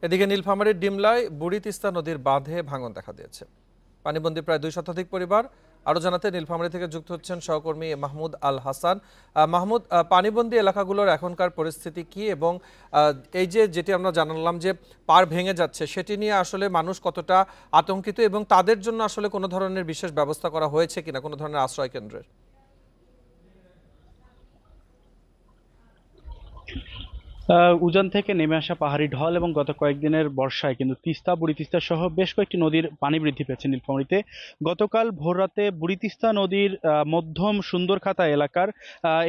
এদিকে নীলফামারীর ডিমলায় বুড়ি তিস্তা নদীর বাঁধে ভাঙন দেখা দিয়েছে। পানিবন্দী প্রায় ২ শতাধিক পরিবার। আরো জানাতে নীলফামারী থেকে যুক্ত হচ্ছেন সহকর্মী মাহমুদ আল হাসান। মাহমুদ, পানিবন্দী এলাকাগুলোর এখনকার পরিস্থিতি কি এবং এই যেটি আমরা জানালাম যে পার ভেঙে যাচ্ছে, সেটি নিয়ে আসলে মানুষ কতটা আতঙ্কিত এবং তাদের জন্য আসলে কোনো ধরনের বিশেষ ব্যবস্থা করা হয়েছে কিনা, কোনো ধরনের আশ্রয় কেন্দ্রের? উজান থেকে নেমে আসা পাহাড়ি ঢল এবং গত কয়েকদিনের বর্ষায় কিন্তু তিস্তা, বুড়ি তিস্তা সহ বেশ কয়েকটি নদীর পানি বৃদ্ধি পেয়েছে নীলফামারীতে। গতকাল ভোররাতে বুড়ি তিস্তা নদীর মধ্যম সুন্দরখাতা এলাকার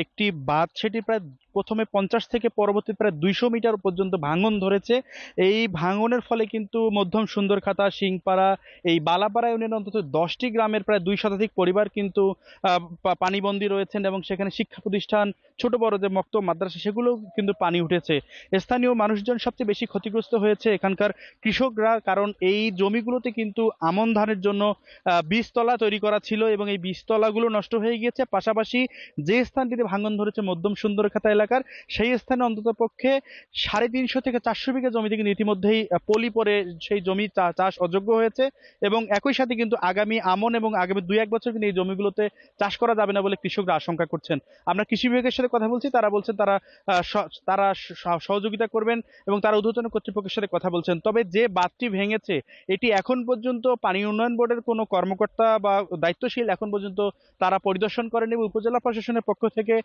একটি বাঁধ, সেটি প্রায় প্রথমে 50 থেকে পরবর্তী প্রায় 200 মিটার পর্যন্ত ভাঙন ধরেছে। এই ভাঙনের ফলে কিন্তু মধ্যম সুন্দরখাতা, সিংপাড়া, এই বালাপাড়া ইউনিয়নের অন্তত 10টি গ্রামের প্রায় 2 শতাধিক পরিবার কিন্তু পানিবন্দী রয়েছেন এবং সেখানে শিক্ষা প্রতিষ্ঠান, ছোট বড় যে মক্তব মাদ্রাসা, সেগুলো কিন্তু পানি উঠেছে। স্থানীয় মানুষজন সবচেয়ে বেশি ক্ষতিগ্রস্ত হয়েছে এখানকার কৃষকরা, কারণ এই জমিগুলোতে কিন্তু আমন ধানের জন্য বীজতলা তৈরি করা ছিল এবং এই বীজতলাগুলো নষ্ট হয়ে গিয়েছে। পাশাপাশি যে স্থানটিতে ভাঙন ধরেছে মধ্যম সুন্দরখাতা এলাকার, সেই স্থানে অন্তত পক্ষে 350 থেকে 400 বিঘা জমিতে কিন্তু ইতিমধ্যেই পলি পড়ে সেই জমি চাষ অযোগ্য হয়েছে এবং একই সাথে কিন্তু আগামী আমন এবং আগামী 2-1 বছর কিন্তু এই জমিগুলোতে চাষ করা যাবে না বলে কৃষকরা আশঙ্কা করছেন। আমরা কৃষি বিভাগের সাথে কথা বলছি, তারা বলছেন তারা সহযোগিতা করবেন এবং তারা ঊর্ধ্বতন কর্তৃপক্ষের সাথে কথা বলছেন। তবে যে বাঁধটি ভেঙেছে, এটি এখন পর্যন্ত পানি উন্নয়ন বোর্ডের কোনো কর্মকর্তা বা দায়িত্বশীল এখন পর্যন্ত তারা পরিদর্শন করেনি। উপজেলা প্রশাসনের পক্ষ থেকে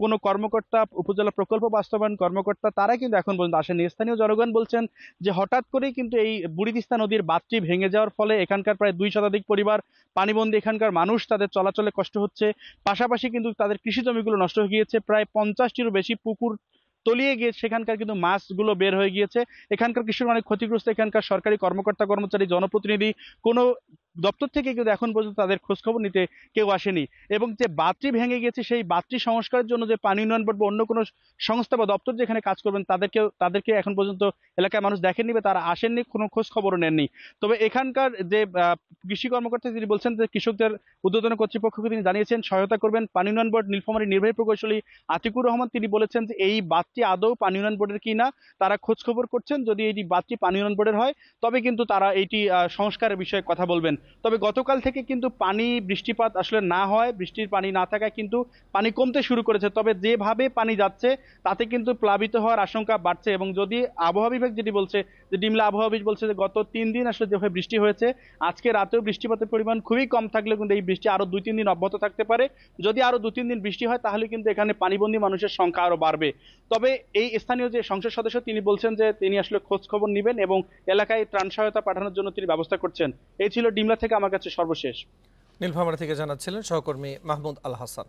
কোনো কর্মকর্তা, উপজেলা প্রকল্প বাস্তবায়ন কর্মকর্তা, তারা কিন্তু এখন পর্যন্ত আসেনি। স্থানীয় জনগণ বলছেন যে হঠাৎ করেই কিন্তু এই বুড়ি তিস্তা নদীর বাঁধটি ভেঙে যাওয়ার ফলে এখানকার প্রায় 2 শতাধিক পরিবার পানিবন্দী, এখানকার মানুষ, তাদের চলাচলে কষ্ট হচ্ছে। পাশাপাশি কিন্তু তাদের কৃষি জমিগুলো নষ্ট হয়ে গিয়েছে। প্রায় 50টিরও বেশি পুকুর তলিয়ে গিয়ে সেখানকার কিন্তু মাছগুলো বের হয়ে গিয়েছে। এখানকার কৃষক অনেক ক্ষতিগ্রস্ত। এখানকার সরকারি কর্মকর্তা, কর্মচারী, জনপ্রতিনিধি কোনো দপ্তর থেকে কিন্তু এখন পর্যন্ত তাদের খোঁজ খবর নিতে কেউ আসেনি। এবং যে বাঁধটি ভেঙে গেছে, সেই বাঁধটি সংস্কারের জন্য যে পানি উন্নয়ন বোর্ড বা অন্য কোনো সংস্থা বা দপ্তর যেখানে কাজ করবেন, তাদেরকে এখন পর্যন্ত এলাকার মানুষ দেখেননি বা তারা আসেননি, কোনো খোঁজ খবরও নেননি। তবে এখানকার যে কৃষি কর্মকর্তা, তিনি বলছেন যে কৃষকদের ঊর্ধ্বতন কর্তৃপক্ষকে তিনি জানিয়েছেন সহায়তা করবেন। পানি উন্নয়ন বোর্ড নীলফামারী নির্বাহী প্রকৌশলী আতিকুর রহমান, তিনি বলেছেন যে এই বাঁধটি আদৌ পানি উন্নয়ন বোর্ডের কিনা তারা খোঁজ খবর করছেন। যদি এই বাঁধটি পানি উন্নয়ন বোর্ডের হয়, তবে কিন্তু তারা এইটি সংস্কারের বিষয়ে কথা বলবেন। তবে গতকাল থেকে কিন্তু বৃষ্টিপাত আসলে না হয়, বৃষ্টির পানি না থাকায় কিন্তু পানি কমতে শুরু করেছে। তবে যেভাবে পানি যাচ্ছে, তাতে কিন্তু প্লাবিত হওয়ার আশঙ্কা বাড়ছে। এবং যদি আবহাওয়া বিভাগ যেটি বলছে, যে ডিমলা আবহাওয়া বিভাগ বলছে যে গত 3 দিন আসলে যেভাবে বৃষ্টি হয়েছে, আজকে রাতেও বৃষ্টিপাতের পরিমাণ খুবই কম থাকলেও কিন্তু এই বৃষ্টি আরো 2-3 দিন অব্যাহত থাকতে পারে। যদি আরো 2-3 দিন বৃষ্টি হয়, তাহলে কিন্তু এখানে পানিবন্দী মানুষের সংখ্যা আরো বাড়বে। তবে এই স্থানীয় যে সংসদ সদস্য, তিনি বলছেন যে তিনি আসলে খোঁজ খবর নেবেন এবং এলাকায় ত্রাণ সহায়তা পাঠানোর জন্য তিনি ব্যবস্থা করছেন। এই ছিল ডিমলা থেকে আমার কাছে সর্বশেষ। নীলফামারী থেকে জানাচ্ছিলেন সহকর্মী মাহমুদ আল হাসান।